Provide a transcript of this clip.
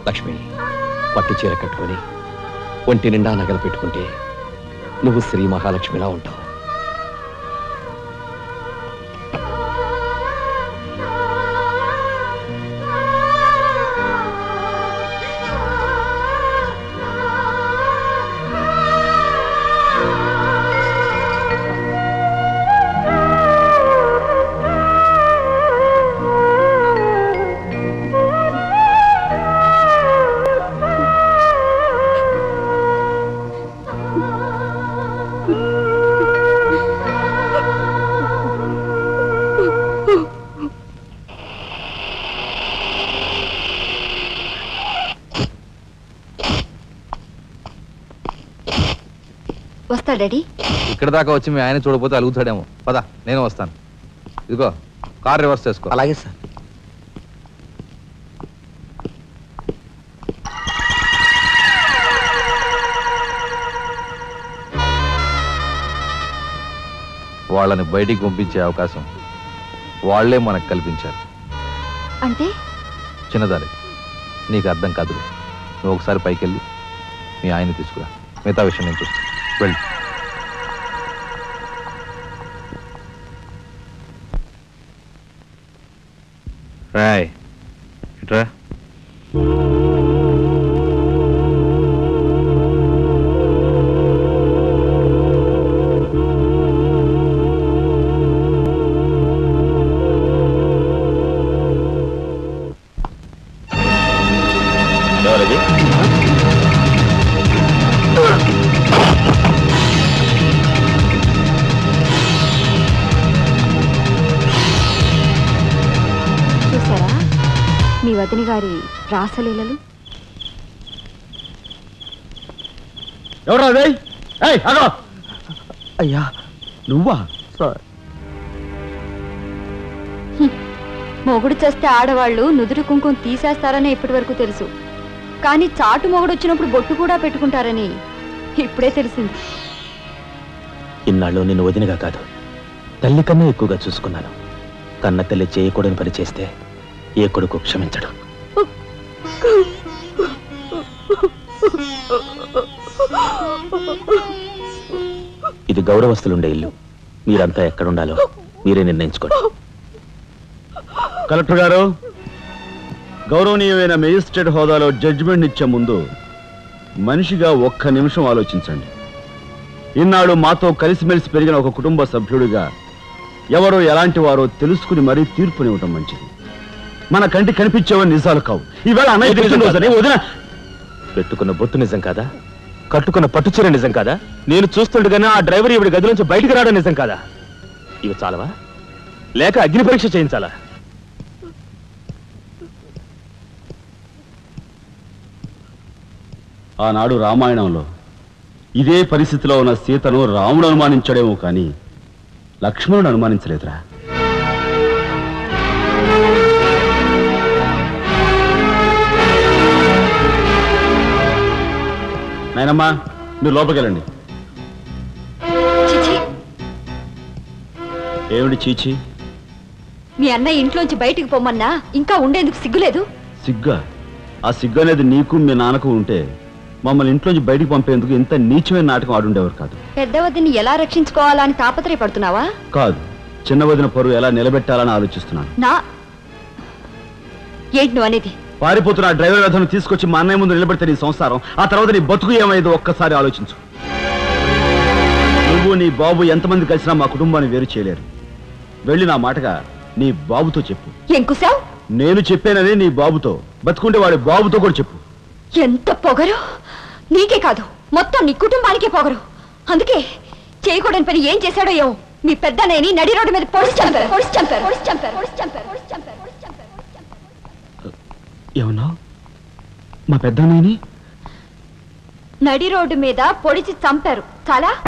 లక్ష్మి, పట్టు చీర కట్టుకొని ఒంటి నిండా నగలు పెట్టుకుంటే నువ్వు శ్రీ మహాలక్ష్మిలా ఉంటావు. వస్తా డాడీ. ఇక్కడ దాకా వచ్చి మీ ఆయన చూడకపోతే అలుగుతాడేమో. పద, నేను వస్తాను. ఇదిగో కార్ రివర్స్ చేసుకో. అలాగే సార్. వాళ్ళని బయటికి పంపించే అవకాశం వాళ్లే మనకు కల్పించారు. అంటే చిన్నదారి, నీకు అర్థం కాదు. నువ్వు ఒకసారి పైకి వెళ్ళి మీ ఆయన్ని తీసుకురా. మిగతా విషయం నేను చూస్తాను. వెళ్ళి రాయ్ ఇట్రా. చూసారా మీ వదిన గారి రాసలీలలు? అయ్యా నువ్వా? మొగుడు చేస్తే ఆడవాళ్ళు నుదురు కుంకుమ తీసేస్తారని ఇప్పటి వరకు తెలుసు, కానీ చాటు మొగుడు వచ్చినప్పుడు బొట్టు కూడా పెట్టుకుంటారని ఇప్పుడే తెలిసింది. ఇన్నాళ్ళు నిన్ను వదినగా కాదు, తల్లి కన్నా ఎక్కువగా చూసుకున్నాను. కన్న తల్లి చేయకూడని పని చేస్తే ఏ కొడుకు క్షమించడు. ఇది గౌరవస్తులుండే ఇల్లు. మీరంతా ఎక్కడుండాలో మీరే నిర్ణయించుకోండి. కలెక్టర్ గారు, గౌరవనీయమైన మేజిస్ట్రేట్ హోదాలో జడ్జిమెంట్ ఇచ్చే ముందు మనిషిగా ఒక్క నిమిషం ఆలోచించండి. ఇన్నాళ్ళు మాతో కలిసిమెలిసి పెరిగిన ఒక కుటుంబ సభ్యుడిగా ఎవరో ఎలాంటి వారో తెలుసుకుని మరీ తీర్పునివ్వటం మంచిది. మన కంటి కనిపించేవని నిజాలు కావు. ఈవేళ అన్నయ్య వదిన పెట్టుకున్న బొత్తు నిజం కాదా? కట్టుకున్న పట్టుచీర నిజం కాదా? నేను చూస్తుండగానే ఆ డ్రైవర్ ఇవిడి గది నుంచి బయటికి రావడం నిజం కాదా? ఇవి చాలవా, లేక అగ్ని పరీక్ష చేయించాలా? ఆనాడు రామాయణంలో ఇదే పరిస్థితిలో ఉన్న సీతను రాముడు అనుమానించాడేమో కానీ లక్ష్మణుడు అనుమానించలేదురా. నాయనమ్మా, మీరు లోపలికెళ్ళండి. ఏమిటి చీచి? మీ అన్నయ్య ఇంట్లోంచి బయటికి పొమ్మన్నా ఇంకా ఉండేందుకు సిగ్గులేదు? సిగ్గా? ఆ సిగ్గు అనేది నీకు మీ నాన్నకు ఉంటే మమ్మల్ని ఇంట్లోంచి బయటికి పంపేందుకు ఇంత నీచమైన నాటకం ఆడుండేవారు కాదు. పెద్ద వదిని ఎలా రక్షించుకోవాలా అని తాపత్రయపడుతున్నావా? కాదు, చిన్న వదిన పరువు ఎలా నిలబెట్టాలని ఆలోచిస్తున్నాను. ఏంటి నువ్వు అనేది? పారిపోతున్న డ్రైవర్ వ్యధను తీసుకొచ్చి మా అన్నయ్య ముందు నిలబెడితే నీ సంసారం, ఆ తర్వాత నీ బతుకు ఏమైందో ఒక్కసారి ఆలోచించు. నువ్వు నీ బాబు ఎంతమంది కలిసినా మా కుటుంబాన్ని వేరు చేయలేరు. వెళ్ళి నా మాటగా నీ బాబుతో చెప్పు. ఏం కుసావ్? నేను చెప్పానని నీ బాబుతో, బతుకుంటే వాడి బాబుతో కూడా చెప్పు. ఎంత పొగరు! నీకే కాదు, మొత్తం నీ కుటుంబానికే పొగరు. అందుకే చేయకూడని పని ఏం చేశాడో ఏమో మీ పెద్దనేని నడి రోడ్డు మీద పొడిచి చంపారు. ఏమన్నా? మా పెద్దనేని నడి రోడ్డు మీద పొడిచి చంపారు. చాలా